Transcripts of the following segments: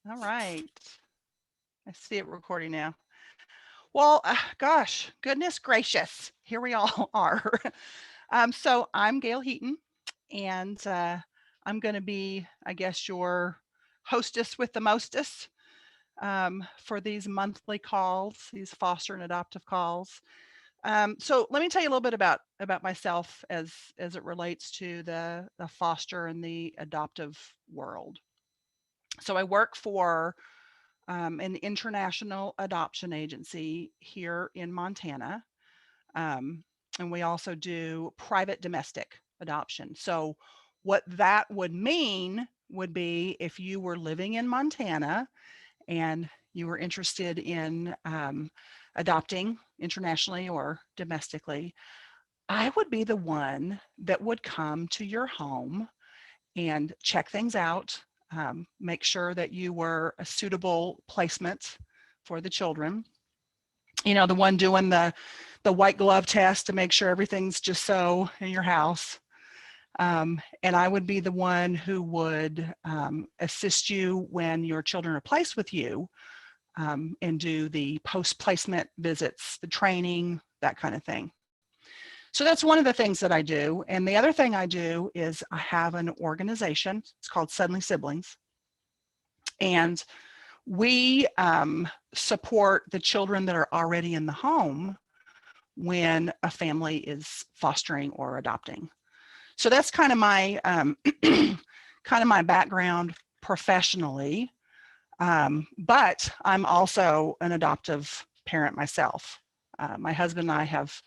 All right. I see it recording now. Well, gosh, goodness gracious, here we all are. So I'm Gail Heaton, and I'm going to be, I guess, your hostess with the mostest for these monthly calls, these foster and adoptive calls. So let me tell you a little bit about myself as it relates to the foster and the adoptive world. So I work for an international adoption agency here in Montana. Um, and we also do private domestic adoption. So, what that would mean would be if you were living in Montana and you were interested in adopting internationally or domestically, I would be the one that would come to your home and check things out, make sure that you were a suitable placement for the children. You know, the one doing the white glove test to make sure everything's just so in your house. And I would be the one who would assist you when your children are placed with you and do the post-placement visits, the training, that kind of thing. So that's one of the things that I do. And the other thing I do is I have an organization. It's called Suddenly Siblings. And we support the children that are already in the home when a family is fostering or adopting. So that's kind of my kind of my background professionally. But I'm also an adoptive parent myself. My husband and I have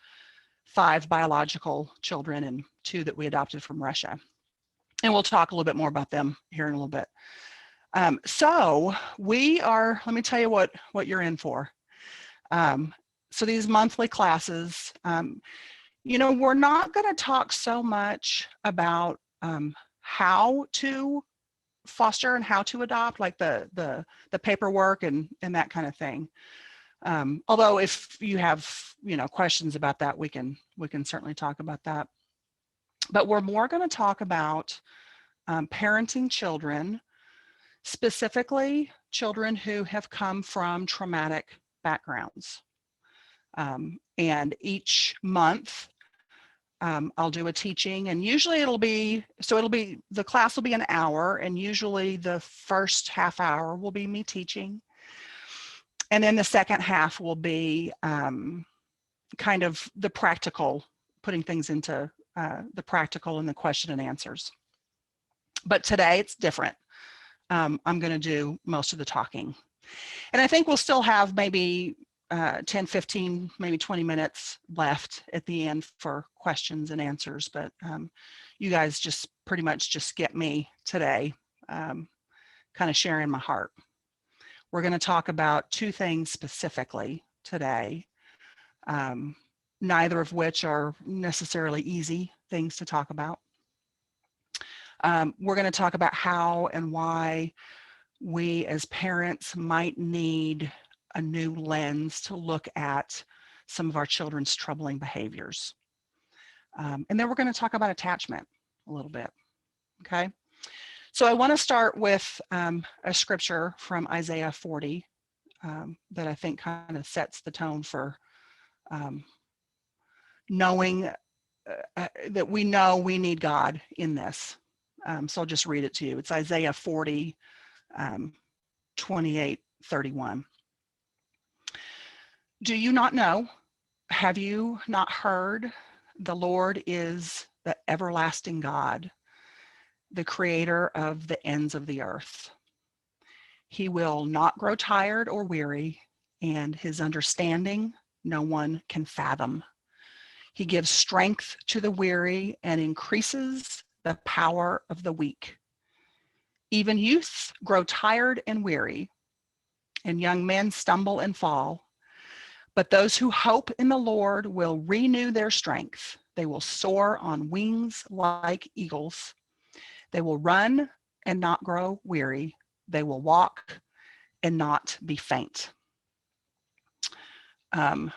5 biological children and 2 that we adopted from Russia. And we'll talk a little bit more about them here in a little bit. So we are, let me tell you what you're in for. So these monthly classes, you know, we're not going to talk so much about how to foster and how to adopt, like the paperwork and that kind of thing. Although if you have, you know, questions about that, we can certainly talk about that. But we're more going to talk about parenting children, specifically children who have come from traumatic backgrounds. And each month I'll do a teaching, and usually the class will be an hour, and usually the first half hour will be me teaching. And then the second half will be kind of the practical, putting things into the practical and the question and answers. But today it's different. I'm going to do most of the talking. And I think we'll still have maybe 10, 15, maybe 20 minutes left at the end for questions and answers. But you guys just pretty much just get me today, kind of sharing my heart. We're going to talk about 2 things specifically today, neither of which are necessarily easy things to talk about. We're going to talk about how and why we as parents might need a new lens to look at some of our children's troubling behaviors. And then we're going to talk about attachment a little bit, okay? So I want to start with a scripture from Isaiah 40 that I think kind of sets the tone for knowing that we know we need God in this. So I'll just read it to you. It's Isaiah 40, 28, 31. Do you not know? Have you not heard? The Lord is the everlasting God, the creator of the ends of the earth. He will not grow tired or weary, and his understanding no one can fathom. He gives strength to the weary and increases the power of the weak. Even youths grow tired and weary, and young men stumble and fall. But those who hope in the Lord will renew their strength. They will soar on wings like eagles. They will run and not grow weary. They will walk and not be faint. And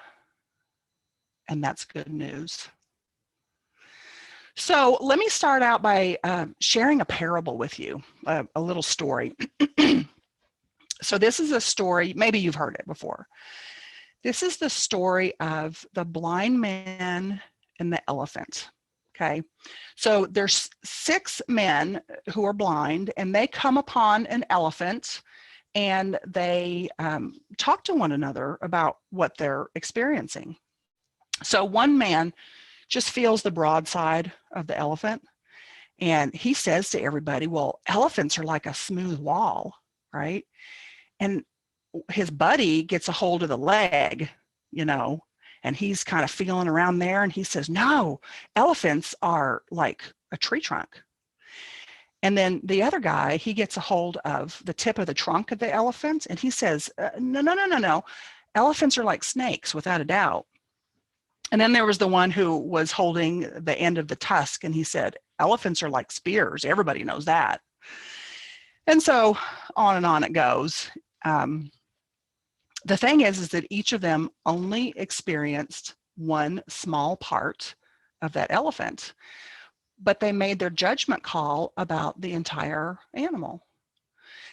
that's good news. So let me start out by sharing a parable with you, a little story. So this is a story, maybe you've heard it before. This is the story of the blind man and the elephant. Okay. So there's 6 men who are blind, and they come upon an elephant, and they talk to one another about what they're experiencing. So one man just feels the broadside of the elephant, and he says to everybody, well, elephants are like a smooth wall, right? And his buddy gets a hold of the leg, you know, and he's kind of feeling around there, and he says, no, elephants are like a tree trunk. And then the other guy, he gets a hold of the tip of the trunk of the elephant, and he says, no. Elephants are like snakes, without a doubt. And then there was the one who was holding the end of the tusk, and he said, elephants are like spears. Everybody knows that. And so on and on it goes. The thing is that each of them only experienced one small part of that elephant, but they made their judgment call about the entire animal.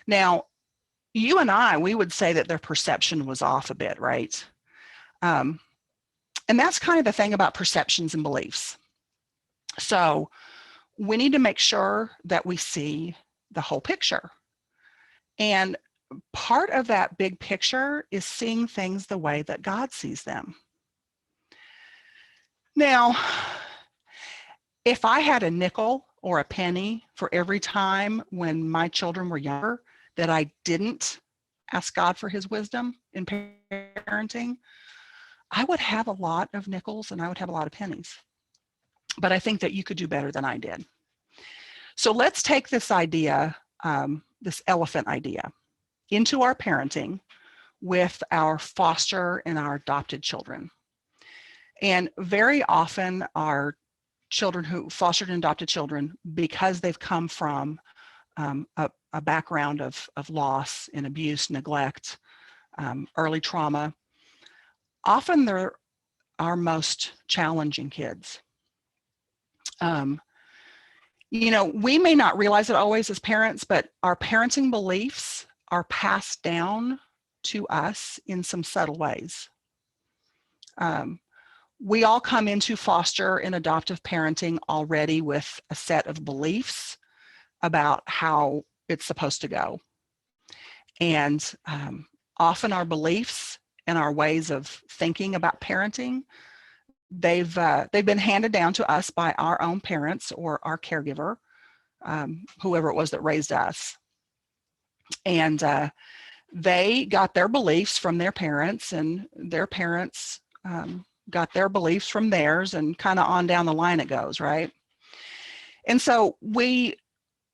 Now, you and I, we would say that their perception was off a bit, right? And that's kind of the thing about perceptions and beliefs. So we need to make sure that we see the whole picture. And part of that big picture is seeing things the way that God sees them. Now, if I had a nickel or a penny for every time when my children were younger that I didn't ask God for his wisdom in parenting, I would have a lot of nickels and I would have a lot of pennies. But I think that you could do better than I did. So let's take this idea, this elephant idea, into our parenting with our foster and our adopted children. And very often our children who fostered and adopted children, because they've come from a background of loss and abuse, neglect, early trauma, often they're our most challenging kids. You know, we may not realize it always as parents, but our parenting beliefs are passed down to us in some subtle ways. We all come into foster and adoptive parenting already with a set of beliefs about how it's supposed to go. And often our beliefs and our ways of thinking about parenting, they've been handed down to us by our own parents or our caregiver, whoever it was that raised us. And they got their beliefs from their parents, and their parents got their beliefs from theirs, and kind of on down the line it goes, right? And so we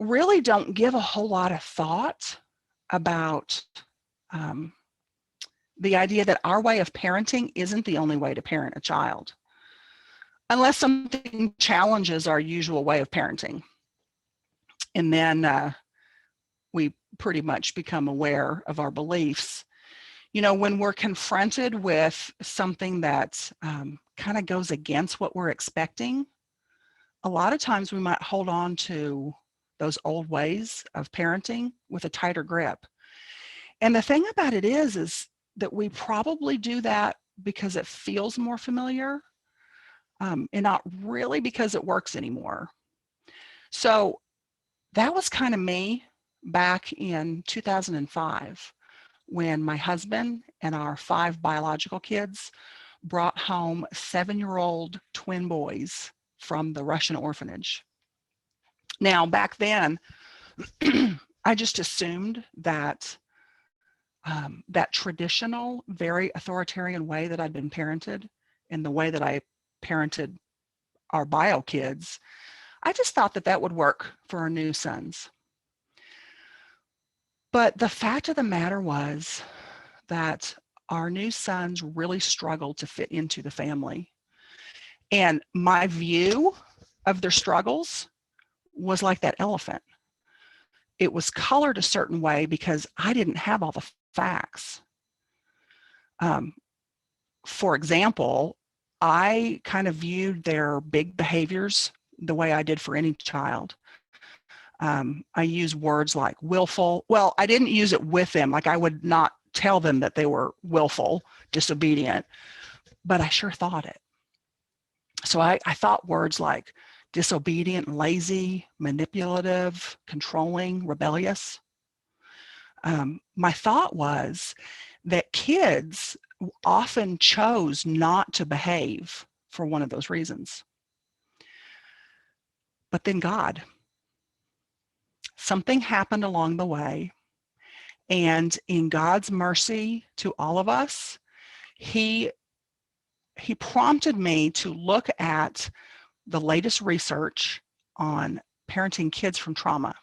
really don't give a whole lot of thought about the idea that our way of parenting isn't the only way to parent a child, unless something challenges our usual way of parenting. And then we pretty much become aware of our beliefs. You know, when we're confronted with something that kind of goes against what we're expecting, a lot of times we might hold on to those old ways of parenting with a tighter grip. And the thing about it is that we probably do that because it feels more familiar, and not really because it works anymore. So that was kind of me back in 2005 when my husband and our 5 biological kids brought home 7-year-old twin boys from the Russian orphanage. Now, back then, I just assumed that that traditional, very authoritarian way that I'd been parented and the way that I parented our bio kids, I just thought that that would work for our new sons. But the fact of the matter was that our new sons really struggled to fit into the family. And my view of their struggles was like that elephant. It was colored a certain way because I didn't have all the facts. For example, I kind of viewed their big behaviors the way I did for any child. I use words like willful. Well, I didn't use it with them. Like I would not tell them that they were willful, disobedient, but I sure thought it. So I thought words like disobedient, lazy, manipulative, controlling, rebellious. My thought was that kids often chose not to behave for one of those reasons. But then something happened along the way, and in God's mercy to all of us, he prompted me to look at the latest research on parenting kids from trauma.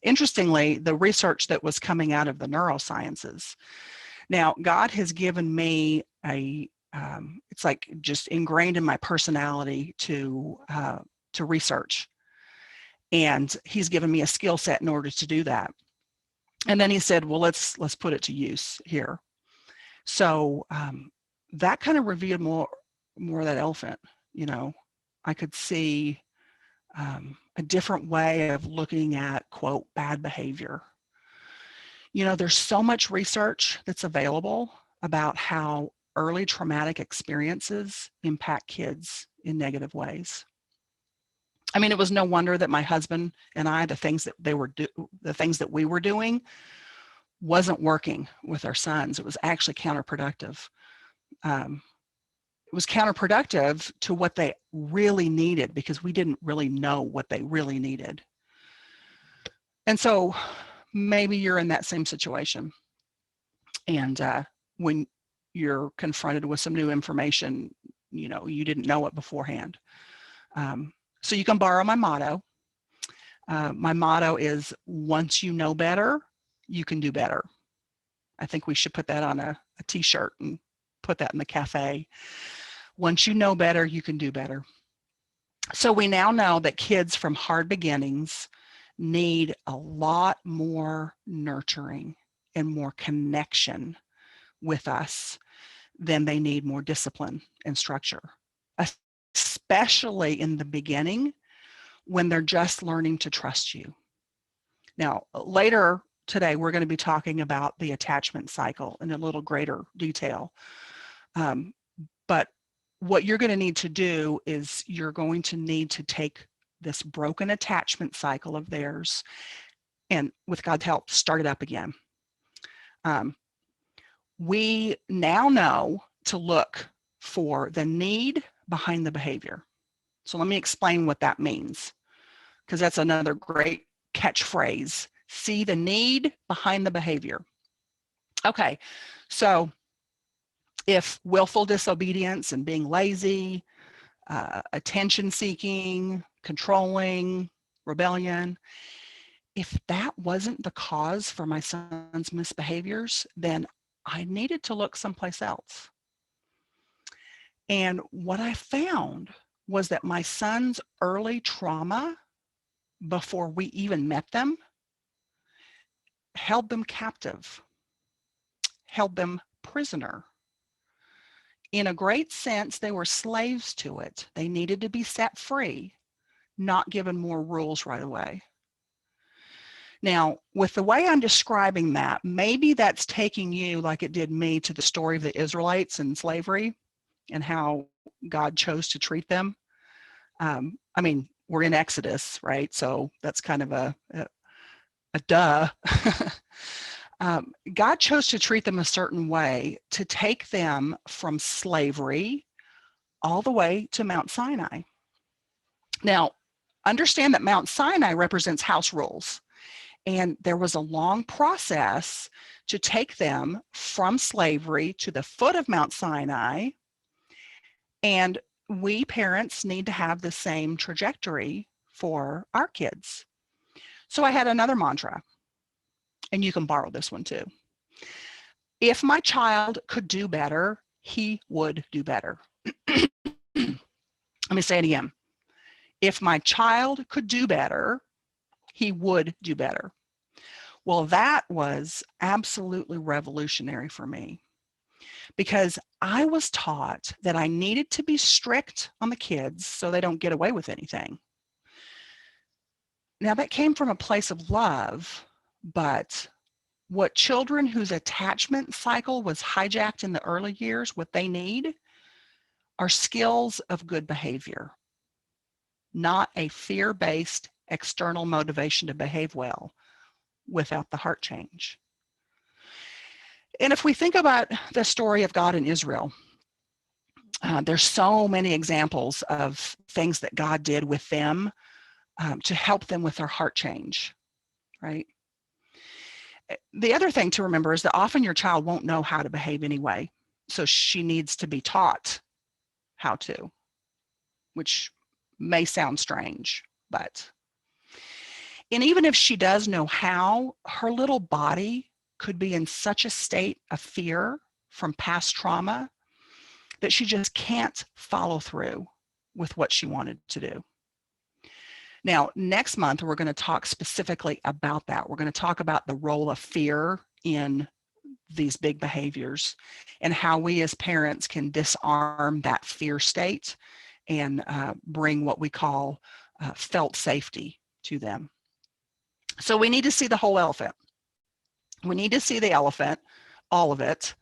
Interestingly, the research that was coming out of the neurosciences. Now, God has given me it's like just ingrained in my personality to research. And he's given me a skill set in order to do that. And then he said, well, let's put it to use here. So that kind of revealed more of that elephant. You know, I could see a different way of looking at, quote, bad behavior. You know, there's so much research that's available about how early traumatic experiences impact kids in negative ways. I mean, it was no wonder that my husband and I, the things that we were doing wasn't working with our sons. It was actually counterproductive. It was counterproductive to what they really needed because we didn't really know what they really needed. And so maybe you're in that same situation. And when you're confronted with some new information, you know, you didn't know it beforehand. So you can borrow my motto. My motto is, once you know better, you can do better. I think we should put that on a t-shirt and put that in the cafe. Once you know better, you can do better. So we now know that kids from hard beginnings need a lot more nurturing and more connection with us than they need more discipline and structure, especially in the beginning when they're just learning to trust you. Now, later today, we're going to be talking about the attachment cycle in a little greater detail. But what you're going to need to do is you're going to need to take this broken attachment cycle of theirs and, with God's help, start it up again. We now know to look for the need behind the behavior. So let me explain what that means, because that's another great catchphrase. See the need behind the behavior. Okay, so if willful disobedience and being lazy, attention seeking, controlling, rebellion, if that wasn't the cause for my son's misbehaviors, then I needed to look someplace else. And what I found was that my son's early trauma, before we even met them, held them captive, held them prisoner. In a great sense, they were slaves to it. They needed to be set free, not given more rules right away. Now, with the way I'm describing that, maybe that's taking you, like it did me, to the story of the Israelites in slavery and how God chose to treat them. I mean, we're in Exodus, right? So that's kind of a duh. God chose to treat them a certain way to take them from slavery all the way to Mount Sinai. Now, understand that Mount Sinai represents house rules. And there was a long process to take them from slavery to the foot of Mount Sinai. And we parents need to have the same trajectory for our kids. So I had another mantra, and you can borrow this one too. If my child could do better, he would do better. Let me say it again. If my child could do better, he would do better. Well, that was absolutely revolutionary for me, because I was taught that I needed to be strict on the kids so they don't get away with anything. Now that came from a place of love, but what children whose attachment cycle was hijacked in the early years, what they need are skills of good behavior, not a fear-based external motivation to behave well without the heart change. And if we think about the story of God in Israel, there's so many examples of things that God did with them to help them with their heart change, right? The other thing to remember is that often your child won't know how to behave anyway, so she needs to be taught how to, which may sound strange, but. And even if she does know how, her little body could be in such a state of fear from past trauma that she just can't follow through with what she wanted to do. Now, next month, we're going to talk specifically about that. We're going to talk about the role of fear in these big behaviors and how we as parents can disarm that fear state and bring what we call felt safety to them. So we need to see the whole elephant. We need to see the elephant, all of it,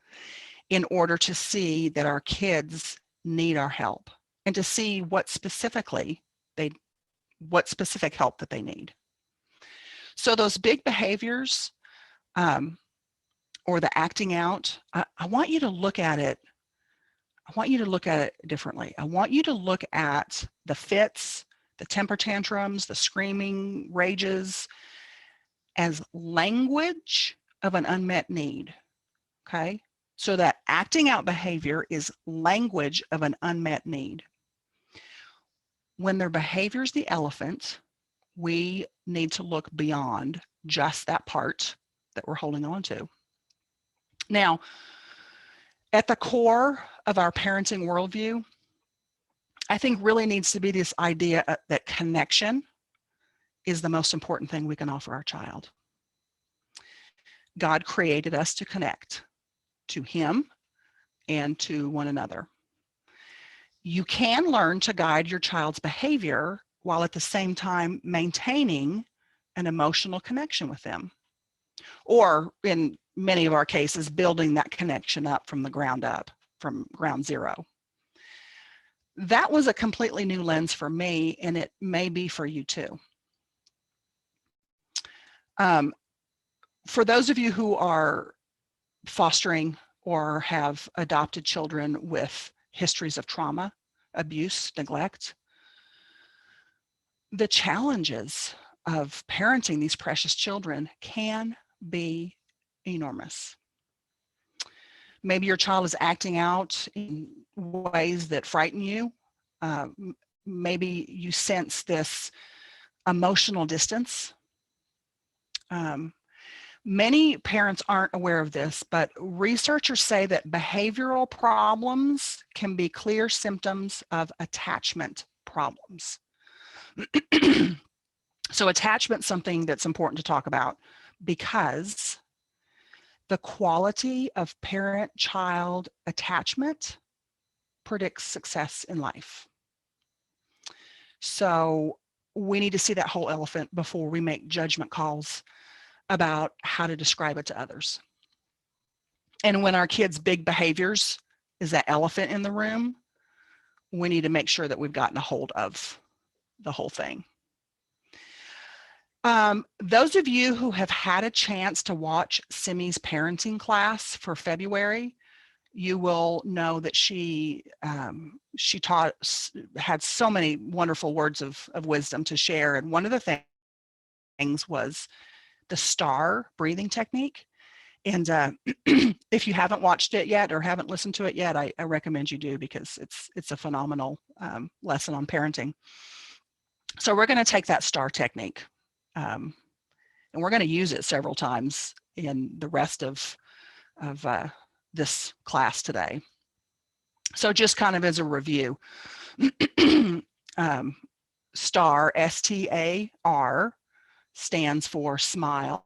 in order to see that our kids need our help and to see what specific help that they need. So those big behaviors or the acting out, I want you to look at it. I want you to look at it differently. I want you to look at the fits, the temper tantrums, the screaming rages as language of an unmet need, okay? So that acting out behavior is language of an unmet need. When their behavior is the elephant, we need to look beyond just that part that we're holding on to. Now, at the core of our parenting worldview, I think really needs to be this idea that connection is the most important thing we can offer our child. God created us to connect to Him and to one another. You can learn to guide your child's behavior while at the same time maintaining an emotional connection with them. Or in many of our cases, building that connection up from the ground up, from ground zero. That was a completely new lens for me, and it may be for you too. For those of you who are fostering or have adopted children with histories of trauma, abuse, neglect, the challenges of parenting these precious children can be enormous. Maybe your child is acting out in ways that frighten you. Maybe you sense this emotional distance. Many parents aren't aware of this, but researchers say that behavioral problems can be clear symptoms of attachment problems. So attachment is something that's important to talk about because the quality of parent-child attachment predicts success in life. So we need to see that whole elephant before we make judgment calls about how to describe it to others. And when our kids' big behaviors is that elephant in the room, we need to make sure that we've gotten a hold of the whole thing. Those of you who have had a chance to watch Simi's parenting class for February, you will know that she had so many wonderful words of wisdom to share. And one of the things was the star breathing technique. And if you haven't watched it yet or haven't listened to it yet, I recommend you do because it's a phenomenal lesson on parenting. So we're going to take that star technique and we're going to use it several times in the rest of this class today. So just kind of as a review, STAR, S-T-A-R, stands for smile,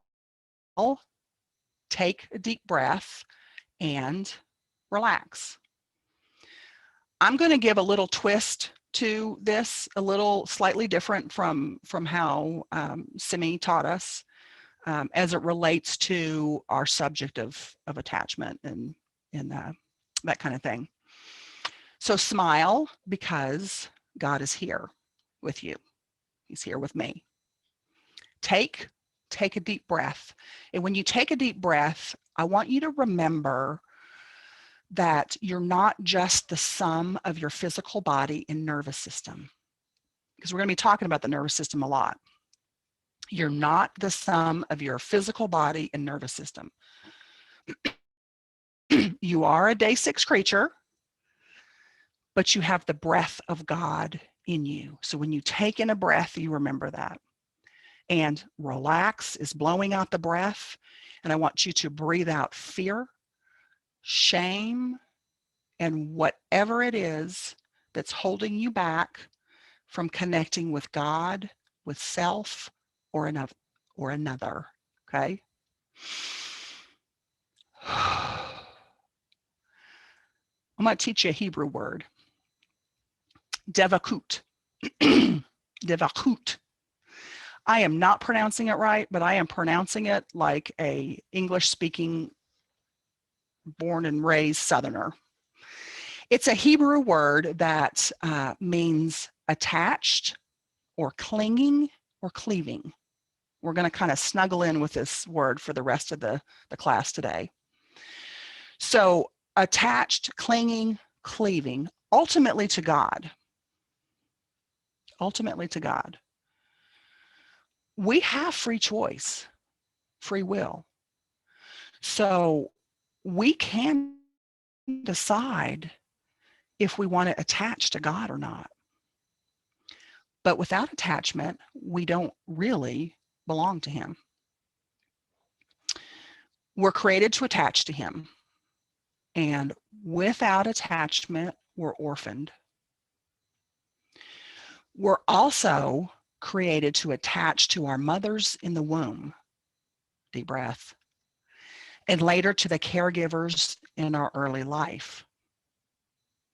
take a deep breath, and relax. I'm going to give a little twist to this, a little slightly different from how Simi taught us, as it relates to our subject of attachment and that kind of thing. So smile, because God is here with you. He's here with me. Take a deep breath. And when you take a deep breath, I want you to remember that you're not just the sum of your physical body and nervous system, because we're going to be talking about the nervous system a lot. You're not the sum of your physical body and nervous system. You are a day 6 creature, but you have the breath of God in you. So when you take in a breath, you remember that. And relax is blowing out the breath. And I want you to breathe out fear, shame, and whatever it is that's holding you back from connecting with God, with self, or another. Okay? I'm going to teach you a Hebrew word. Devachut. Devachut. I am not pronouncing it right, but I am pronouncing it like a English-speaking, born and raised Southerner. It's a Hebrew word that means attached or clinging or cleaving. We're going to kind of snuggle in with this word for the rest of the class today. So attached, clinging, cleaving, ultimately to God. Ultimately to God. We have free choice, free will. So we can decide if we want to attach to God or not. But without attachment, we don't really belong to Him. We're created to attach to Him. And without attachment, we're orphaned. We're also created to attach to our mothers in the womb, deep breath, and later to the caregivers in our early life.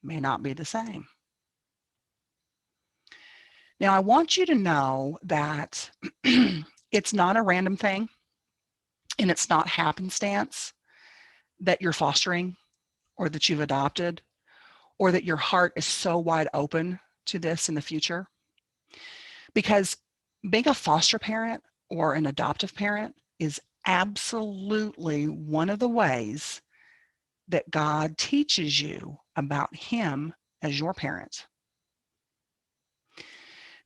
May not be the same. Now, I want you to know that it's not a random thing, and it's not happenstance that you're fostering or that you've adopted, or that your heart is so wide open to this in the future. Because being a foster parent or an adoptive parent is absolutely one of the ways that God teaches you about Him as your parent.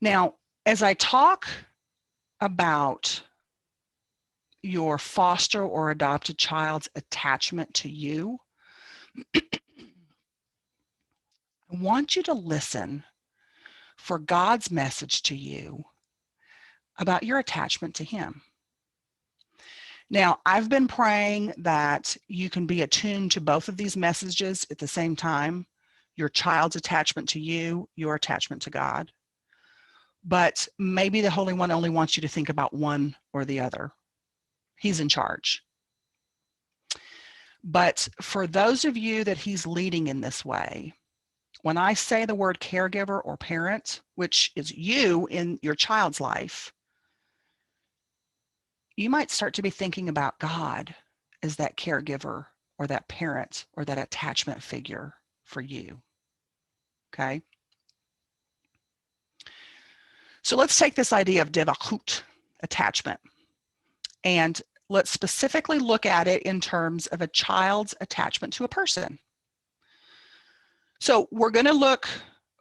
Now, as I talk about your foster or adopted child's attachment to you, I want you to listen for God's message to you about your attachment to Him. Now, I've been praying that you can be attuned to both of these messages at the same time, your child's attachment to you, your attachment to God. But maybe the Holy One only wants you to think about one or the other. He's in charge. But for those of you that He's leading in this way, when I say the word caregiver or parent, which is you in your child's life, you might start to be thinking about God as that caregiver or that parent or that attachment figure for you. Okay? So let's take this idea of Devachut, attachment, and let's specifically look at it in terms of a child's attachment to a person. So we're going to look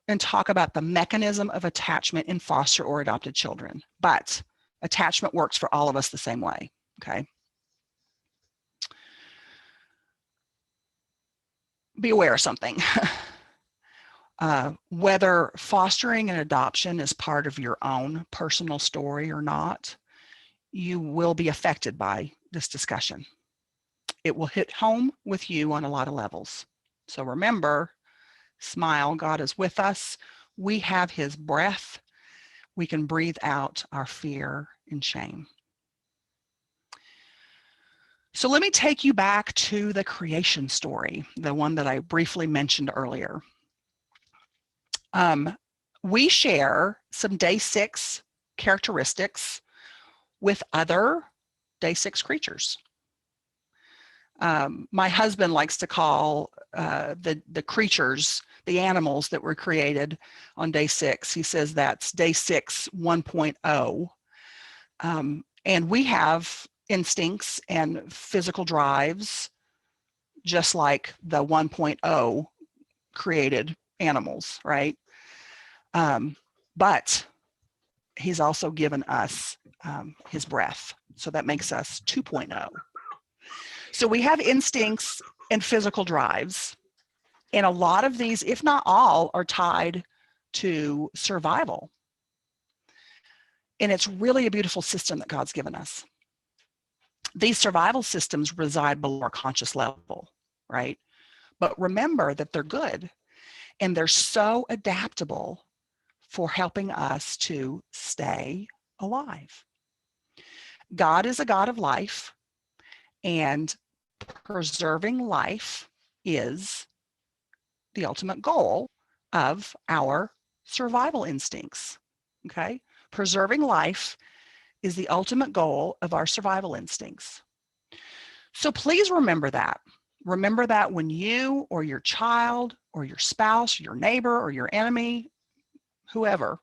and talk about the mechanism of attachment in foster or adopted children, but attachment works for all of us the same way, okay? Be aware of something. Whether fostering and adoption is part of your own personal story or not, you will be affected by this discussion. It will hit home with you on a lot of levels. So remember, smile, God is with us. We have His breath. We can breathe out our fear and shame. So let me take you back to the creation story, the one that I briefly mentioned earlier. we share some day 6 characteristics with other day 6 creatures. My husband likes to call the creatures, the animals that were created on day 6. He says that's day 6 1.0. And we have instincts and physical drives just like the 1.0 created animals, right? But he's also given us his breath. So that makes us 2.0. So we have instincts and physical drives. And a lot of these, if not all, are tied to survival. And it's really a beautiful system that God's given us. These survival systems reside below our conscious level, right? But remember that they're good and they're so adaptable for helping us to stay alive. God is a God of life, and preserving life is the ultimate goal of our survival instincts. Okay? Preserving life is the ultimate goal of our survival instincts. So please remember that. Remember that when you or your child or your spouse, your neighbor or your enemy, whoever,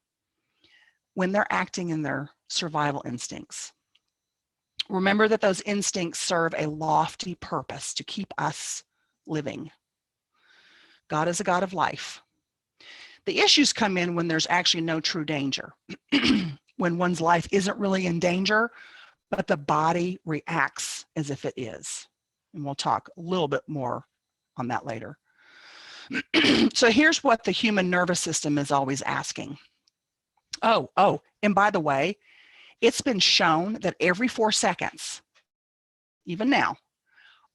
when they're acting in their survival instincts. Remember that those instincts serve a lofty purpose to keep us living. God is a God of life. The issues come in when there's actually no true danger, when one's life isn't really in danger, but the body reacts as if it is. And we'll talk a little bit more on that later. So here's what the human nervous system is always asking. And by the way, it's been shown that every 4 seconds, even now,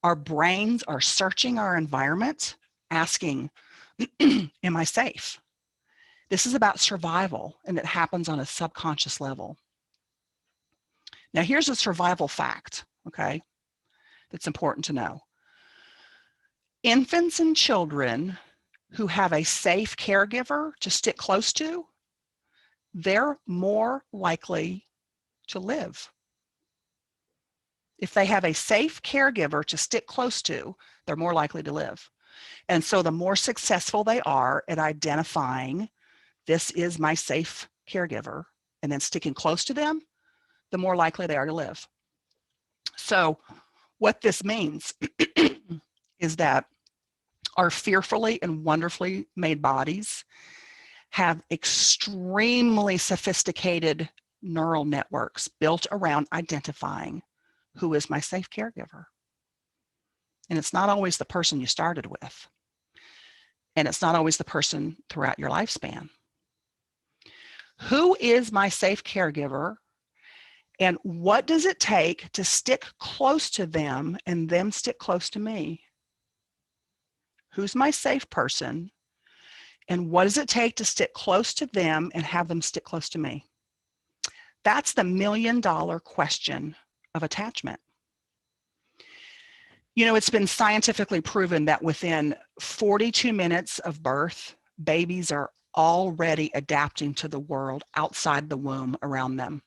our brains are searching our environment, asking, am I safe? This is about survival, and it happens on a subconscious level. Now, here's a survival fact, okay, that's important to know. Infants and children who have a safe caregiver to stick close to, they're more likely to live. If they have a safe caregiver to stick close to, they're more likely to live. And so the more successful they are at identifying, this is my safe caregiver, and then sticking close to them, the more likely they are to live. So what this means is that our fearfully and wonderfully made bodies have extremely sophisticated neural networks built around identifying who is my safe caregiver. And it's not always the person you started with. And it's not always the person throughout your lifespan. Who is my safe caregiver? And what does it take to stick close to them and them stick close to me? Who's my safe person? And what does it take to stick close to them and have them stick close to me? That's the $1 million question of attachment. You know, it's been scientifically proven that within 42 minutes of birth, babies are already adapting to the world outside the womb around them.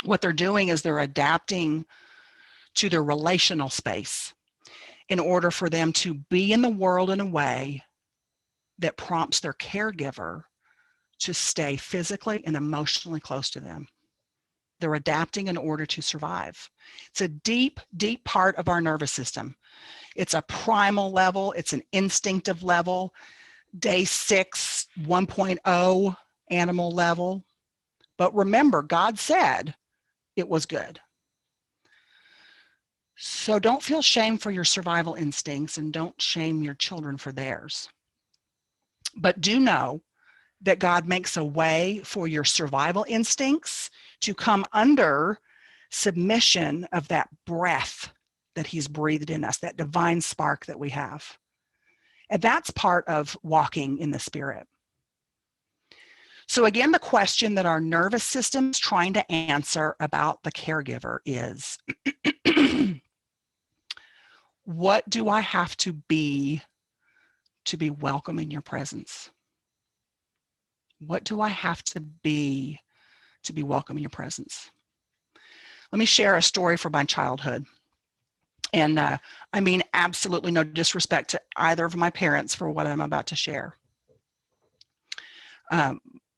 What they're doing is they're adapting to their relational space in order for them to be in the world in a way that prompts their caregiver to stay physically and emotionally close to them. They're adapting in order to survive. It's a deep, deep part of our nervous system. It's a primal level. It's an instinctive level. Day 6, 1.0 animal level. But remember, God said it was good. So don't feel shame for your survival instincts and don't shame your children for theirs. But do know that God makes a way for your survival instincts to come under submission of that breath that he's breathed in us, that divine spark that we have. And that's part of walking in the Spirit. So again, the question that our nervous system is trying to answer about the caregiver is, what do I have to be welcome in your presence? What do I have to be welcome in your presence? Let me share a story from my childhood. And I mean, absolutely no disrespect to either of my parents for what I'm about to share.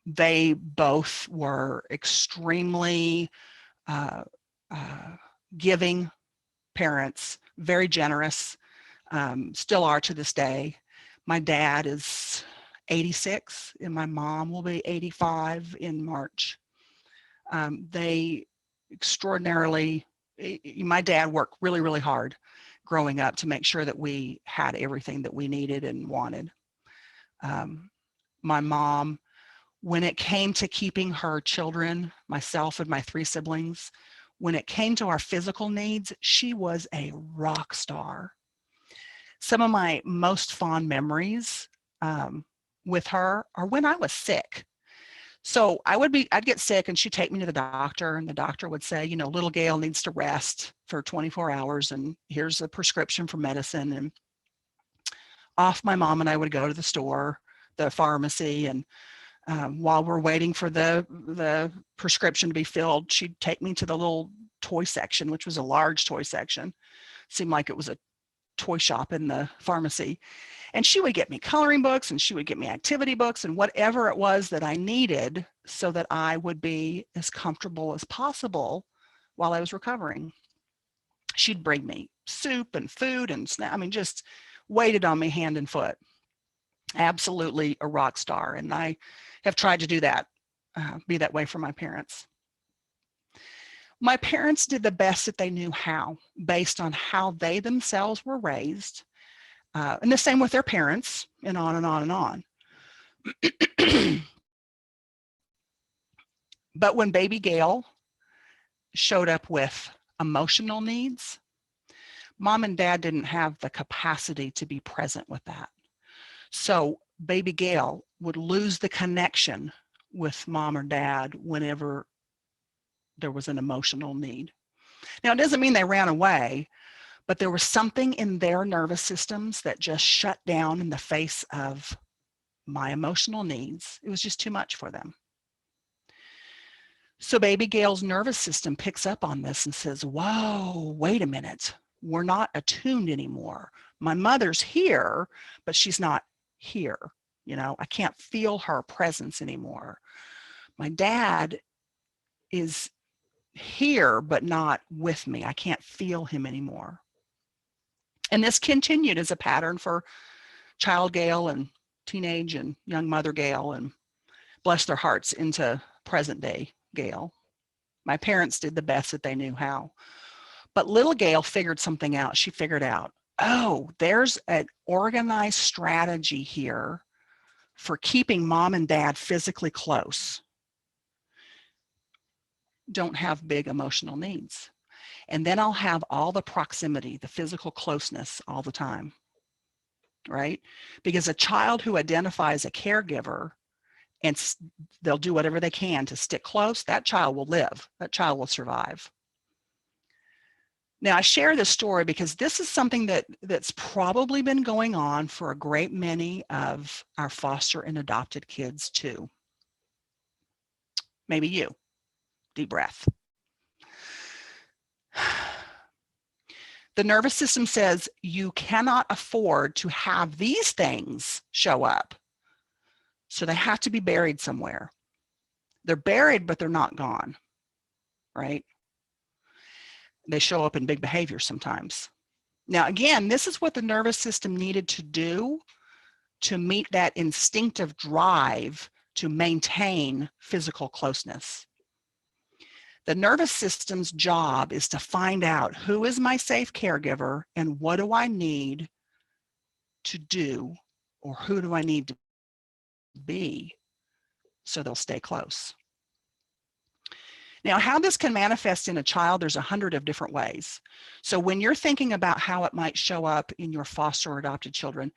They both were extremely giving parents, very generous, still are to this day. My dad is 86 and my mom will be 85 in March. They extraordinarily, my dad worked really, really hard growing up to make sure that we had everything that we needed and wanted. My mom, when it came to keeping her children, myself and my 3 siblings, when it came to our physical needs, she was a rock star. Some of my most fond memories with her are when I was sick. So I'd get sick and she'd take me to the doctor and the doctor would say, you know, little Gail needs to rest for 24 hours and here's a prescription for medicine. And off my mom and I would go to the store, the pharmacy, and while we're waiting for the prescription to be filled, she'd take me to the little toy section, which was a large toy section. Seemed like it was a toy shop in the pharmacy. And she would get me coloring books and she would get me activity books and whatever it was that I needed so that I would be as comfortable as possible while I was recovering. She'd bring me soup and food and I mean, just waited on me hand and foot. Absolutely a rock star. And I have tried to do that, be that way for my parents. My parents did the best that they knew how, based on how they themselves were raised, and the same with their parents, and on and on and on. But when baby Gail showed up with emotional needs, mom and dad didn't have the capacity to be present with that. So baby Gail would lose the connection with mom or dad whenever there was an emotional need. Now, it doesn't mean they ran away, but there was something in their nervous systems that just shut down in the face of my emotional needs. It was just too much for them. So baby Gail's nervous system picks up on this and says, whoa, wait a minute. We're not attuned anymore. My mother's here, but she's not here. You know, I can't feel her presence anymore. My dad is here, but not with me. I can't feel him anymore. And this continued as a pattern for child Gail and teenage and young mother Gail, and bless their hearts, into present day Gail. My parents did the best that they knew how. But little Gail figured something out. She figured out, oh, there's an organized strategy here for keeping mom and dad physically close. Don't have big emotional needs. And then I'll have all the proximity, the physical closeness all the time, right? Because a child who identifies a caregiver and they'll do whatever they can to stick close, that child will live, that child will survive. Now, I share this story because this is something that's probably been going on for a great many of our foster and adopted kids too. Maybe you. Deep breath. The nervous system says you cannot afford to have these things show up. So they have to be buried somewhere. They're buried, but they're not gone, right? They show up in big behaviors sometimes. Now, again, this is what the nervous system needed to do to meet that instinctive drive to maintain physical closeness. The nervous system's job is to find out who is my safe caregiver and what do I need to do, or who do I need to be so they'll stay close. Now, how this can manifest in a child, there's 100 of different ways. So when you're thinking about how it might show up in your foster or adopted children,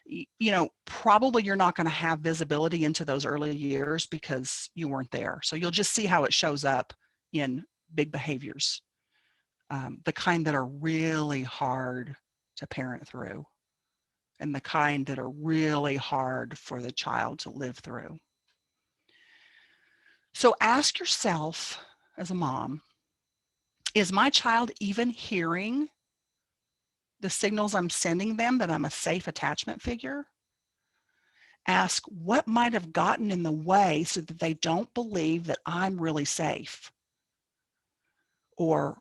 you know, probably you're not going to have visibility into those early years because you weren't there. So you'll just see how it shows up in big behaviors, the kind that are really hard to parent through and the kind that are really hard for the child to live through. So ask yourself as a mom, is my child even hearing the signals I'm sending them that I'm a safe attachment figure? Ask what might have gotten in the way so that they don't believe that I'm really safe? Or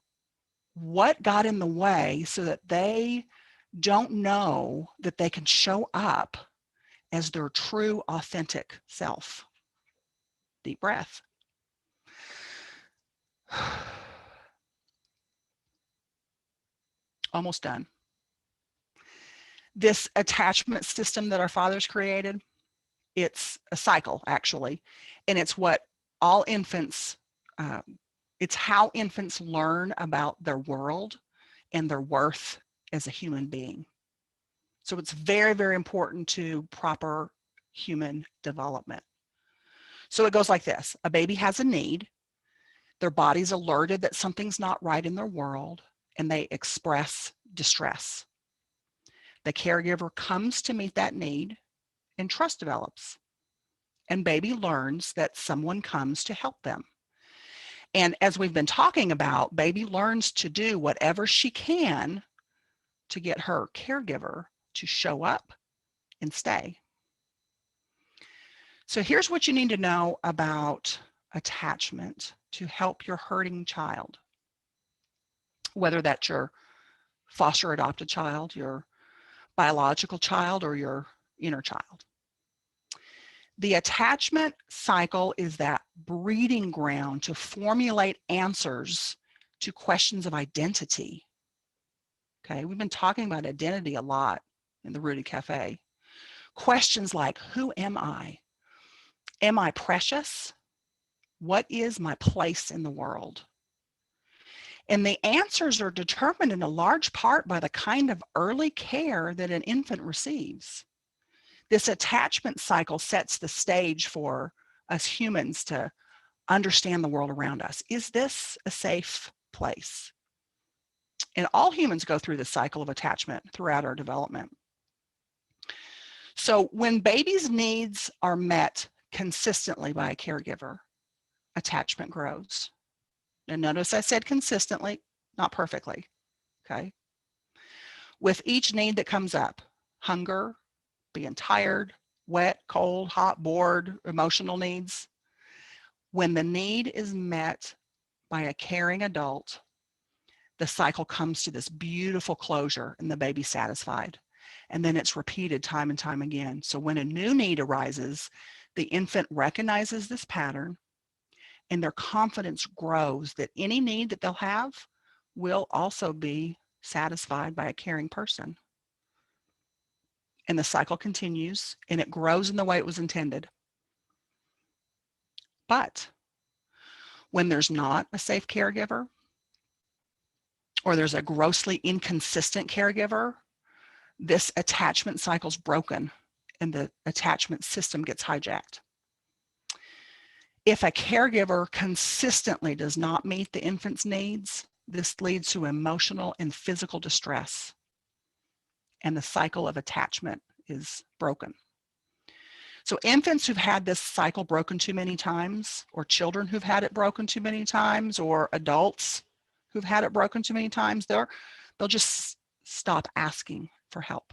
what got in the way so that they don't know that they can show up as their true, authentic self? Deep breath. Almost done. This attachment system that our fathers created, it's a cycle, actually, and it's what all infants, it's how infants learn about their world and their worth as a human being. So it's very, very important to proper human development. So it goes like this. A baby has a need. Their body's alerted that something's not right in their world, and they express distress. The caregiver comes to meet that need, and trust develops. And baby learns that someone comes to help them. And as we've been talking about, baby learns to do whatever she can to get her caregiver to show up and stay. So here's what you need to know about attachment to help your hurting child, whether that's your foster adopted child, your biological child, or your inner child. The attachment cycle is that breeding ground to formulate answers to questions of identity. Okay, we've been talking about identity a lot in the Rooted Cafe. Questions like, who am I? Am I precious? What is my place in the world? And the answers are determined in a large part by the kind of early care that an infant receives. This attachment cycle sets the stage for us humans to understand the world around us. Is this a safe place? And all humans go through the cycle of attachment throughout our development. So when babies' needs are met consistently by a caregiver, attachment grows. And notice I said consistently, not perfectly, okay? With each need that comes up, hunger, being tired, wet, cold, hot, bored, emotional needs, when the need is met by a caring adult, the cycle comes to this beautiful closure and the baby's satisfied. And then it's repeated time and time again. So when a new need arises, the infant recognizes this pattern and their confidence grows that any need that they'll have will also be satisfied by a caring person. And the cycle continues and it grows in the way it was intended. But when there's not a safe caregiver, or there's a grossly inconsistent caregiver, this attachment cycle's broken and the attachment system gets hijacked. If a caregiver consistently does not meet the infant's needs, this leads to emotional and physical distress, and the cycle of attachment is broken. So infants who've had this cycle broken too many times, or children who've had it broken too many times, or adults who've had it broken too many times, they'll just stop asking for help.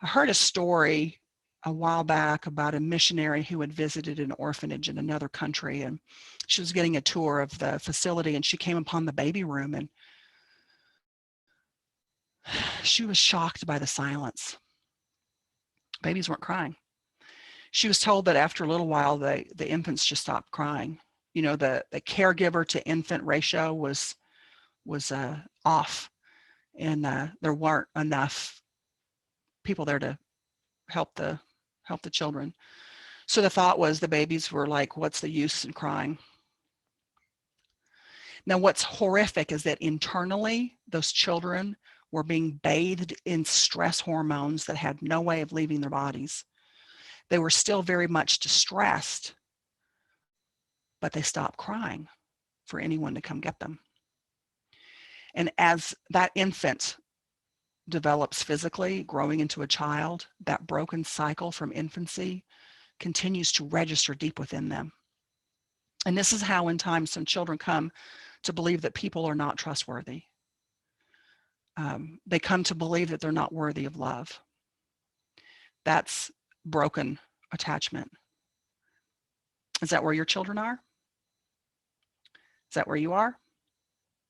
I heard a story a while back about a missionary who had visited an orphanage in another country, and she was getting a tour of the facility and she came upon the baby room and she was shocked by the silence. Babies weren't crying. She was told that after a little while, the infants just stopped crying. You know, the caregiver to infant ratio was off, and there weren't enough people there to help the children. So the thought was the babies were like, what's the use in crying? Now, what's horrific is that internally, those children were being bathed in stress hormones that had no way of leaving their bodies. They were still very much distressed, but they stopped crying for anyone to come get them. And as that infant develops physically, growing into a child, that broken cycle from infancy continues to register deep within them. And this is how in time some children come to believe that people are not trustworthy. They come to believe that they're not worthy of love. That's broken attachment. Is that where your children are? Is that where you are?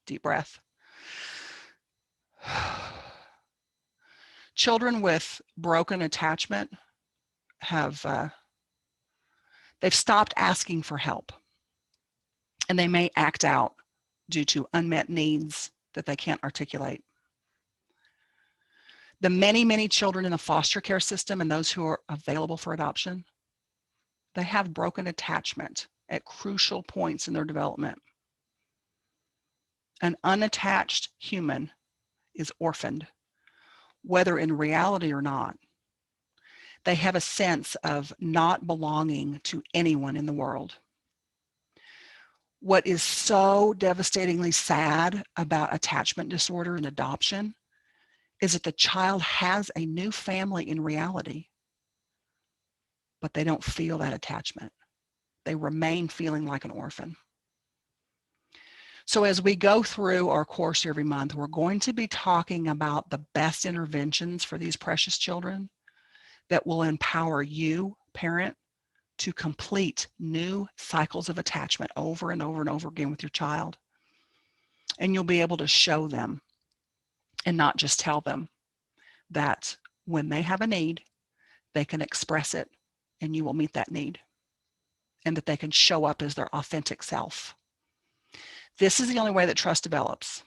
Deep breath. Children with broken attachment they've stopped asking for help, and they may act out due to unmet needs that they can't articulate. The many, many children in the foster care system and those who are available for adoption, they have broken attachment at crucial points in their development. An unattached human is orphaned, whether in reality or not. They have a sense of not belonging to anyone in the world. What is so devastatingly sad about attachment disorder and adoption is that the child has a new family in reality, but they don't feel that attachment. They remain feeling like an orphan. So as we go through our course every month, we're going to be talking about the best interventions for these precious children that will empower you, parent, to complete new cycles of attachment over and over and over again with your child. And you'll be able to show them and not just tell them that when they have a need, they can express it and you will meet that need, and that they can show up as their authentic self. This is the only way that trust develops.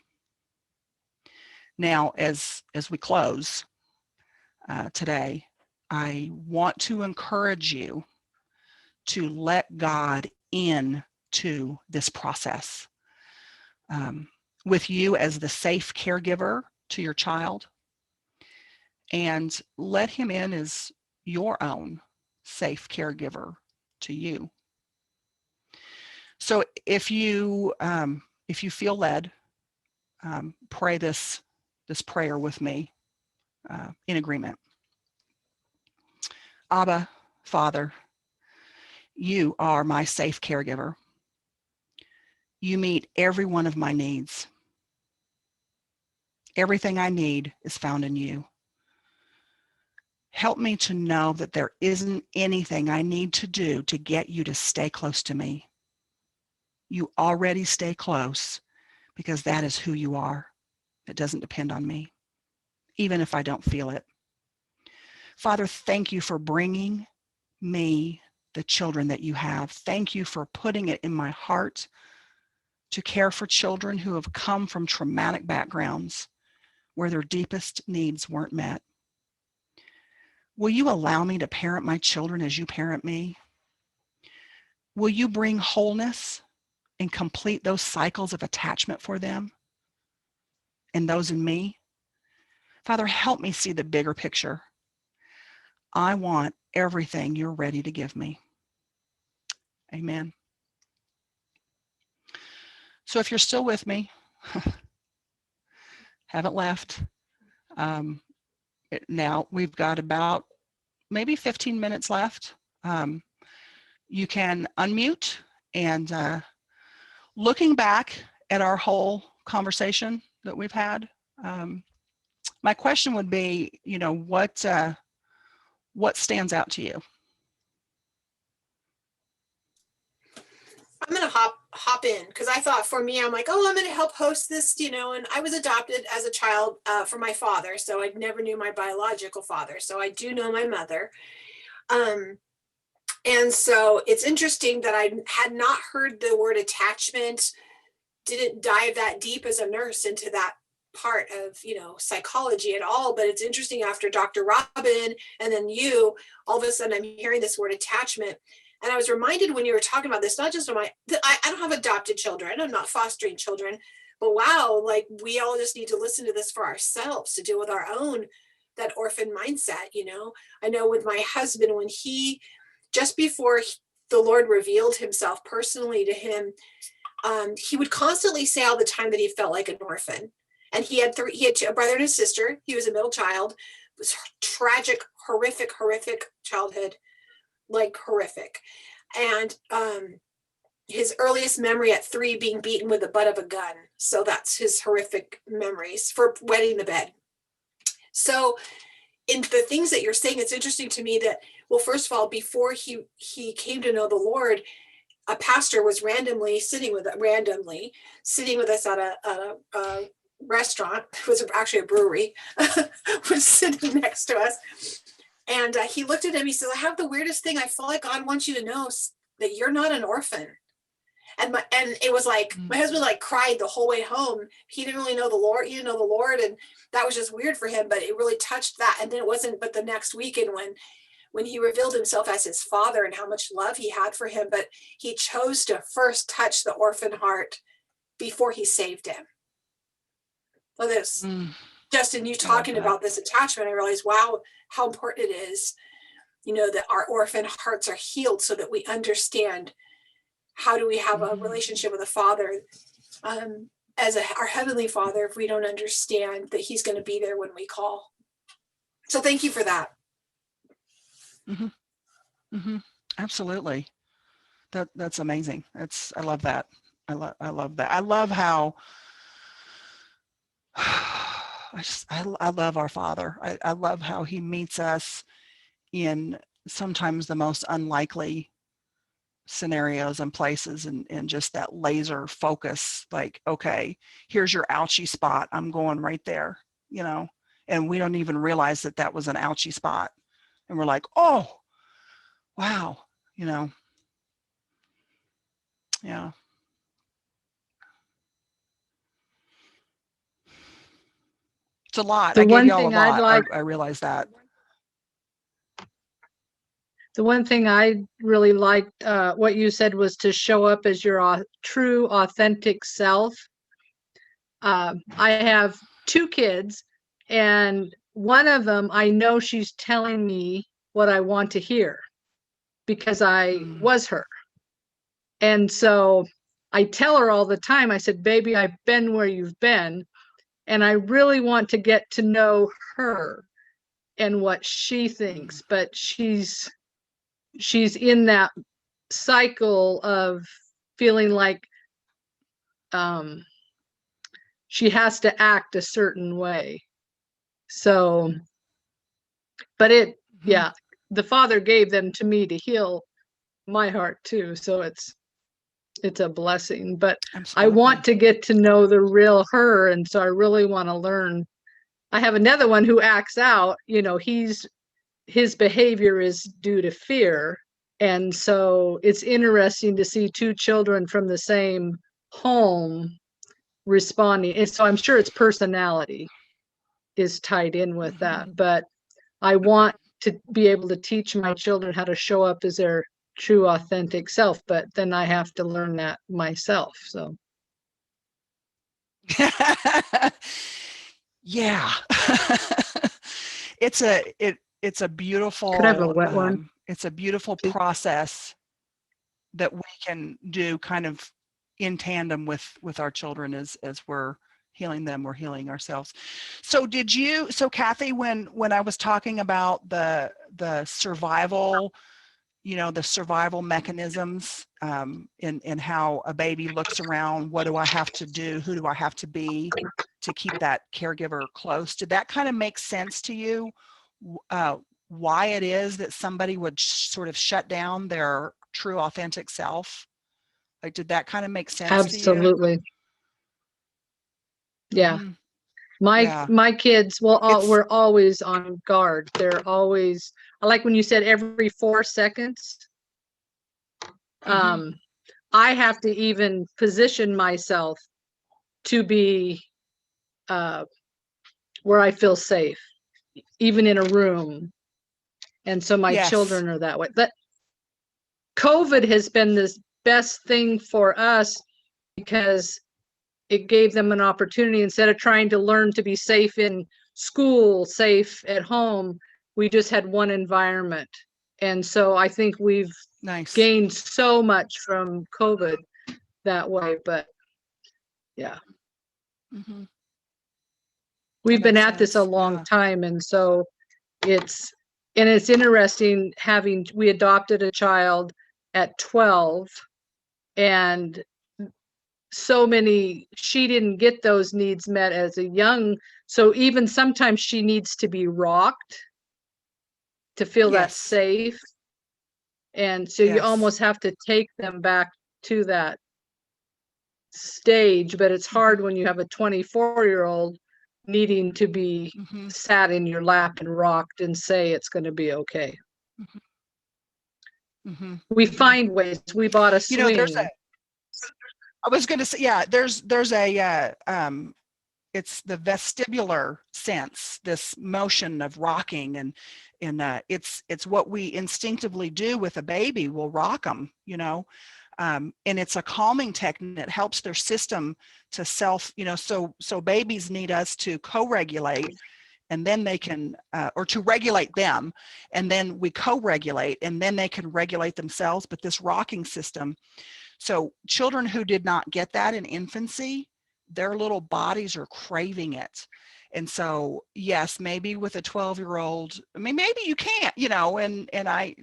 Now, as we close today, I want to encourage you to let God into this process with you as the safe caregiver to your child, and let him in as your own safe caregiver to you. So if you feel led, pray this prayer with me in agreement. Abba, Father, you are my safe caregiver. You meet every one of my needs. Everything I need is found in you. Help me to know that there isn't anything I need to do to get you to stay close to me. You already stay close because that is who you are. It doesn't depend on me, even if I don't feel it. Father, thank you for bringing me the children that you have. Thank you for putting it in my heart to care for children who have come from traumatic backgrounds where their deepest needs weren't met. Will you allow me to parent my children as you parent me? Will you bring wholeness and complete those cycles of attachment for them and those in me? Father, help me see the bigger picture. I want everything you're ready to give me. Amen. So if you're still with me, haven't left, now we've got about maybe 15 minutes left. You can unmute, and looking back at our whole conversation that we've had, my question would be, what stands out to you? I'm going to hop in because I thought for me, I'm like, oh, I'm going to help host this, and I was adopted as a child from my father. So I never knew my biological father. So I do know my mother. And so it's interesting that I had not heard the word attachment, didn't dive that deep as a nurse into that part of, psychology at all. But it's interesting after Dr. Robin and then you, all of a sudden I'm hearing this word attachment. And I was reminded when you were talking about this, not just I don't have adopted children, I'm not fostering children, but wow, like we all just need to listen to this for ourselves to deal with our own, that orphan mindset. I know with my husband, when just before the Lord revealed himself personally to him, he would constantly say all the time that he felt like an orphan. And he had a brother and a sister. He was a middle child. It was tragic, horrific childhood, like horrific. And his earliest memory at 3 being beaten with the butt of a gun. So that's his horrific memories for wetting the bed. So in the things that you're saying, it's interesting to me that, well, first of all, before he came to know the Lord, a pastor was randomly sitting with us at a restaurant. It was actually a brewery. Was sitting next to us, and he looked at him. He says, "I have the weirdest thing. I feel like God wants you to know that you're not an orphan." And it was like my husband like cried the whole way home. He didn't really know the Lord. He didn't know the Lord, and that was just weird for him. But it really touched that. And then it wasn't but the next weekend when he revealed himself as his father and how much love he had for him, but he chose to first touch the orphan heart before he saved him. So this, Justin, you talking about this attachment, I realized, wow, how important it is, that our orphan hearts are healed so that we understand how do we have a relationship with a father as our heavenly Father if we don't understand that he's going to be there when we call. So thank you for that. Absolutely. That's amazing. I love that. I love that. I love how I love our Father. I love how he meets us in sometimes the most unlikely scenarios and places, and just that laser focus, like, okay, here's your ouchie spot. I'm going right there, and we don't even realize that was an ouchie spot. And we're like, oh, wow, yeah. It's a lot. I gave y'all a lot. I realize that. The one thing I really liked what you said was to show up as your true, authentic self. I have 2 kids, and one of them, I know she's telling me what I want to hear because I was her. And so I tell her all the time, I said, baby, I've been where you've been, and I really want to get to know her and what she thinks. But she's in that cycle of feeling like she has to act a certain way. So, but the Father gave them to me to heal my heart too. So it's a blessing, but absolutely. I want to get to know the real her. And so I really want to learn. I have another one who acts out, his behavior is due to fear. And so it's interesting to see 2 children from the same home responding. And so I'm sure its personality is tied in with that. But I want to be able to teach my children how to show up as their true, authentic self. But then I have to learn that myself. So. Yeah. It's a beautiful, could I have a wet one? It's a beautiful process that we can do kind of in tandem with our children as we're healing them, we're healing ourselves. So Kathy, when I was talking about the survival, the survival mechanisms, and how a baby looks around, what do I have to do? Who do I have to be to keep that caregiver close? Did that kind of make sense to you? Why it is that somebody would sort of shut down their true, authentic self? Like, did that kind of make sense to you? Absolutely. Yeah. My kids, we're always on guard. They're always, I like when you said every 4 seconds. I have to even position myself to be where I feel safe, even in a room. And so my children are that way. But COVID has been the best thing for us because it gave them an opportunity. Instead of trying to learn to be safe in school, safe at home, we just had one environment. And so I think we've gained so much from COVID that way. But yeah. We've been at this a long time. And so it's interesting we adopted a child at 12 And so many, she didn't get those needs met as a young, so even sometimes she needs to be rocked to feel that Yes. safe. And so you Yes. almost have to take them back to that stage, but it's hard when you have a 24-year-old needing to be Mm-hmm. sat in your lap and rocked and say it's going to be okay. Mm-hmm. We Mm-hmm. find ways. We bought a You know, there's swing. I was going to say, yeah, there's a it's the vestibular sense, this motion of rocking, and it's what we instinctively do with a baby. We'll rock them, you know, and it's a calming technique that helps their system to self, you know. So babies need us to co-regulate, and then they can, or to regulate them, and then we co-regulate, and then they can regulate themselves. But this rocking system, so children who did not get that in infancy, their little bodies are craving it. And so, yes, maybe with a 12-year-old, I mean, maybe you can't, you know, and I,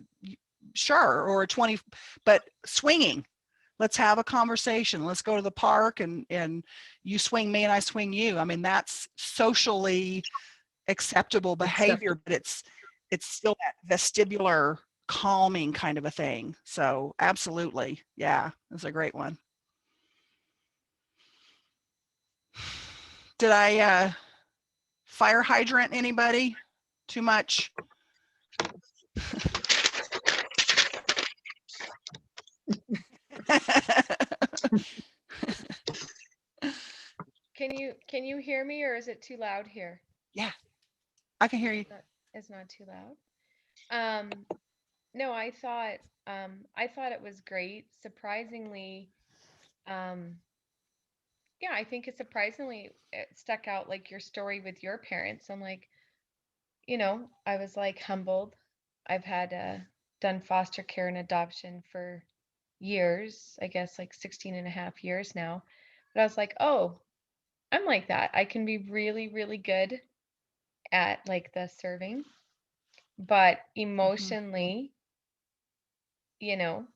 sure, or a 20, but swinging. Let's have a conversation. Let's go to the park, and you swing me and I swing you. I mean, that's socially acceptable behavior, but it's still that vestibular calming kind of a thing. So absolutely. Yeah, that's a great one. Did I fire hydrant anybody? Too much? Can you hear me, or is it too loud here? Yeah, I can hear you. It's not too loud. No, I thought it was great. Surprisingly, um, yeah, I think it stuck out, like your story with your parents. I'm like, I was like humbled. I've had done foster care and adoption for years, I guess like 16 and a half years now. But I was like, oh, I'm like that. I can be really, really good at like the serving, but Mm-hmm. emotionally, you know,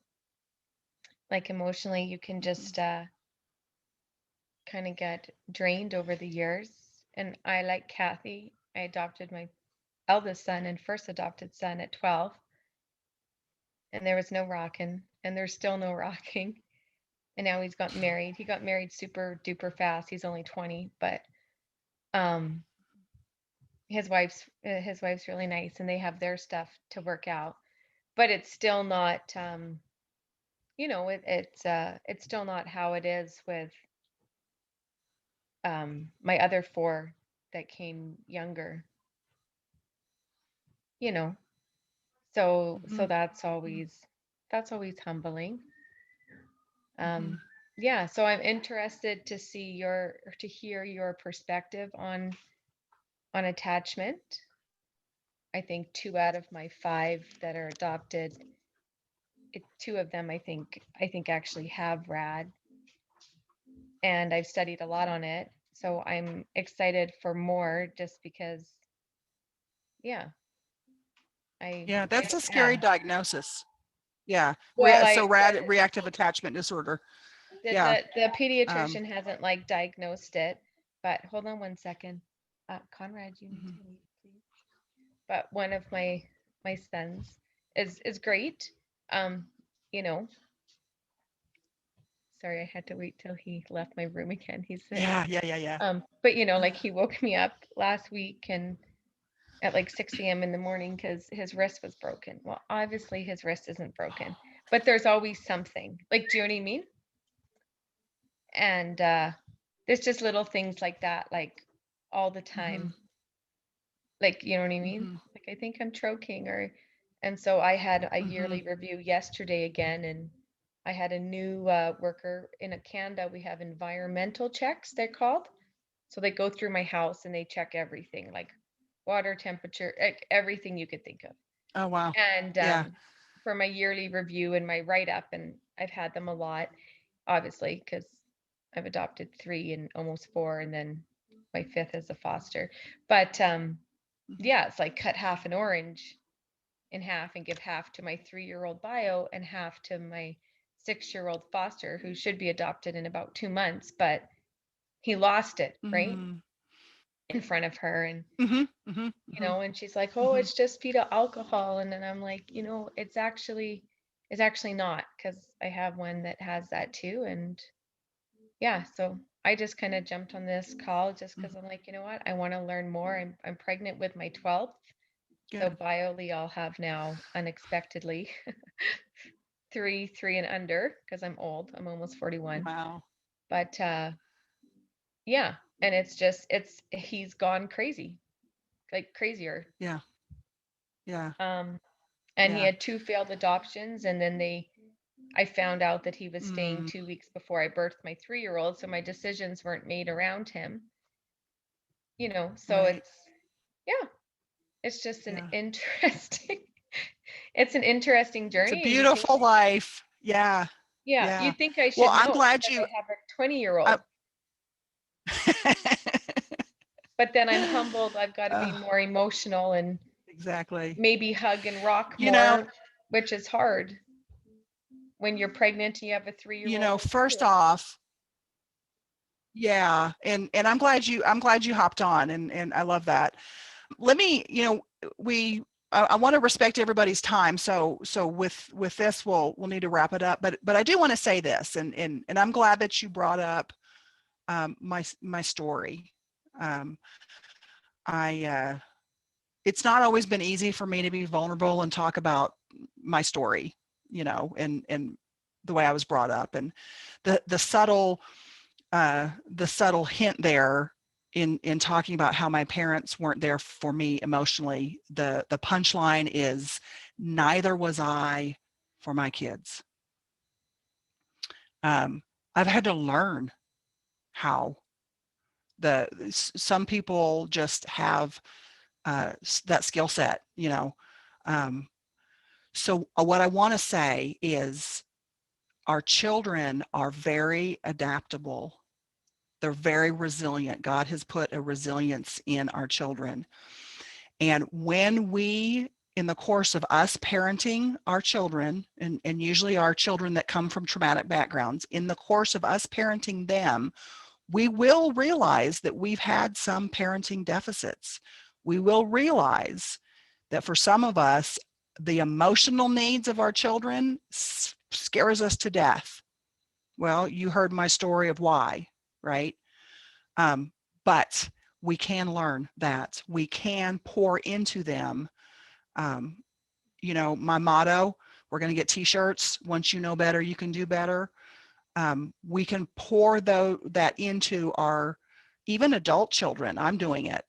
like emotionally, you can Mm-hmm. just kind of get drained over the years. And I, like Kathy, I adopted my eldest son and first adopted son at 12, and there was no rocking, and there's still no rocking. And now he's got married. He got married super duper fast. He's only 20, but um his wife's really nice, and they have their stuff to work out. But it's still not it's still not how it is with my other four that came younger, you know. So Mm-hmm. that's always humbling. Mm-hmm. Um yeah, so I'm interested to hear your perspective on attachment. I think two out of my five that are adopted, two of them I think actually have RAD, and I've studied a lot on it. So I'm excited for more, just because, yeah, I Yeah, I that's a don't scary have. diagnosis. Yeah. Well, So reactive attachment disorder. Yeah. the Um, pediatrician hasn't like diagnosed it, but hold on one second. Conrad, you need mhm. to leave, please. But one of my sons is great. Um, you know, sorry, I had to wait till he left my room again. He's sick. Yeah, yeah, yeah, yeah. But like he woke me up last week and at like 6 a.m. in the morning because his wrist was broken. Well, obviously his wrist isn't broken, but there's always something. Like, do you know what I mean? And there's just little things like that, like all the Mm-hmm. time. Like, you know what I mean? Mm-hmm. Like, I think I'm choking, and so I had a Mm-hmm. yearly review yesterday again, and I had a new worker in a Canada. We have environmental checks, they're called. So they go through my house and they check everything, like water temperature, everything you could think of. Oh, wow. And Yeah. for my yearly review and my write up, and I've had them a lot, obviously, because I've adopted three and almost four, and then my fifth is a foster. But Mm-hmm. yeah, it's like cut half an orange in half and give half to my 3-year-old bio and half to my 6-year-old foster who should be adopted in about 2 months, but he lost it, right? Mm. In front of her. And, Mhm. Mhm. you Mhm. know, and she's like, oh, Mhm. it's just fetal alcohol. And then I'm like, you know, it's actually not, because I have one that has that too. And yeah, so I just kind of jumped on this call just because Mhm. I'm like, you know what? I want to learn more. I'm pregnant with my 12th. So Good. Bioli I'll have now unexpectedly 3 and under, because I'm old. I'm almost 41. Wow. But yeah, and he's gone crazy, like crazier. Yeah. Yeah. And he Yeah. had 2 failed adoptions, and then I found out that he was staying Mm. 2 weeks before I birthed my 3-year-old, so my decisions weren't made around him. You know, so Right. yeah, it's just an Yeah. interesting it's an interesting It's a journey, and beautiful life. Yeah. you Yeah. think I Well, should I'm know glad because you I have a 20-year-old, uh, but then I'm humbled. I've got to be uh, more emotional and exactly. maybe hug and rock You know, more, which is hard when you're pregnant and you have a 3-year-old and a first 2-year-old. off, yeah, and I'm glad you hopped on, and I love that. Let me, we I want to respect everybody's time, so with this we'll need to wrap it up. But I do want to say this, and I'm glad that you brought up my story. Um, I it's not always been easy for me to be vulnerable and talk about my story, and the way I was brought up, and the subtle hint there in talking about how my parents weren't there for me emotionally. The punchline is neither was I for my kids. Um, I've had to learn how some people just have that skill set, Um, so what I want to say is our children are very adaptable. They're very resilient. God has put a resilience in our children. And when we, in the course of us parenting our children, and usually our children that come from traumatic backgrounds, in the course of us parenting them, we will realize that we've had some parenting deficits. We will realize that for some of us, the emotional needs of our children scares us to death. Well, you heard my story of why, right? Um, but we can learn that. We can pour into them. Um, my motto, we're going to get t-shirts. Once you know better, you can do better. We can pour that into our even adult children. I'm doing it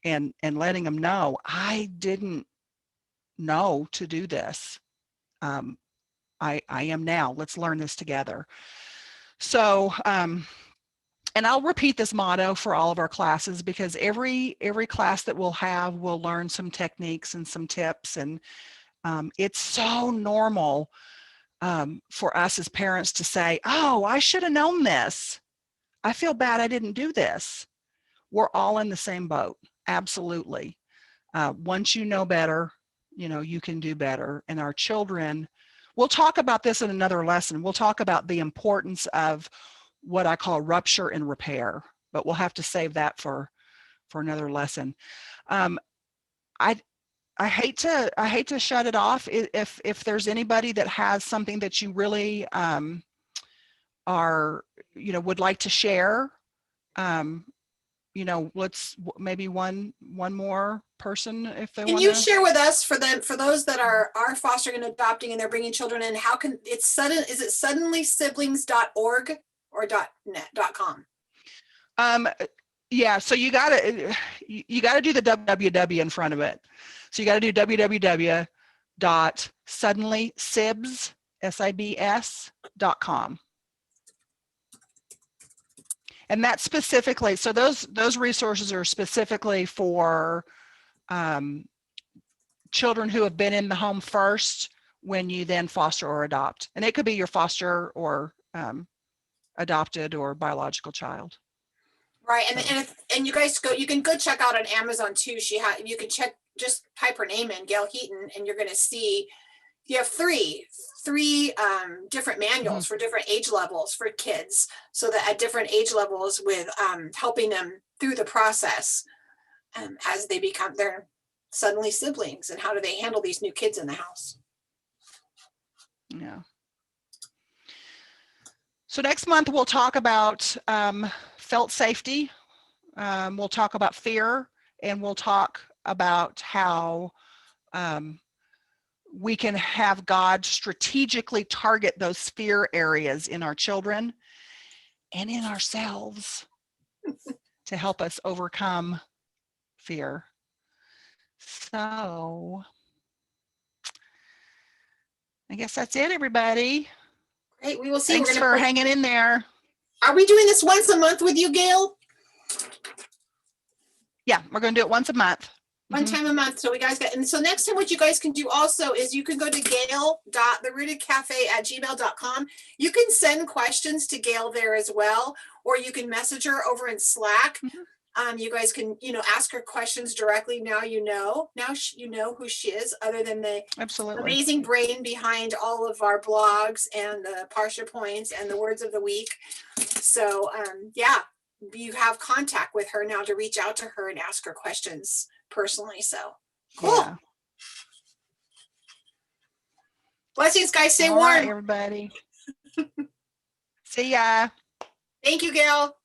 and letting them know I didn't know to do this. I am now. Let's learn this together. So, and I'll repeat this motto for all of our classes, because every class that we'll have, we'll learn some techniques and some tips. And it's so normal for us as parents to say, oh, I should have known this. I feel bad I didn't do this. We're all in the same boat. Absolutely. Once you know better, you can do better. And our children, we'll talk about this in another lesson. We'll talk about the importance of what I call rupture and repair, but we'll have to save that for another lesson. Um, I I hate to shut it off. If there's anybody that has something that you really are would like to share, um, let's maybe one more person if they Can want you to. share with us for those that are fostering and adopting and they're bringing children in, how can it's sudden, is it suddenlysiblings.org or .net.com? Yeah, so you gotta do the www in front of it. So you gotta do www.suddenlysibs.com. And that's specifically, so those resources are specifically for children who have been in the home first when you then foster or adopt. And it could be your foster or adopted or biological child. Right. So. And you guys you can go check out on Amazon too. You can just type her name in, Gail Heaton, and you're going to see, you have three different manuals for different age levels for kids, so that at different age levels with helping them through the process as they become their suddenly siblings, and how do they handle these new kids in the house. Yeah. So next month we'll talk about felt safety. We'll talk about fear, and we'll talk about how we can have God strategically target those fear areas in our children and in ourselves to help us overcome fear. So I guess that's it, everybody. Great. We will see. Thanks for hanging in there. Are we doing this once a month with you, Gail? Yeah, we're going to do it once a month. One time a month. So we guys got, and so next time what you guys can do also is you can go to gail.therootedcafe@gmail.com. You can send questions to Gail there as well, or you can message her over in Slack. You guys can, ask her questions directly. Now you know who she is, other than the amazing brain behind all of our blogs and the Parsha points and the words of the week. So yeah, you have contact with her now to reach out to her and ask her questions personally. So cool. Yeah. Blessings, guys. Stay warm. Right, everybody. See ya. Thank you, Gail.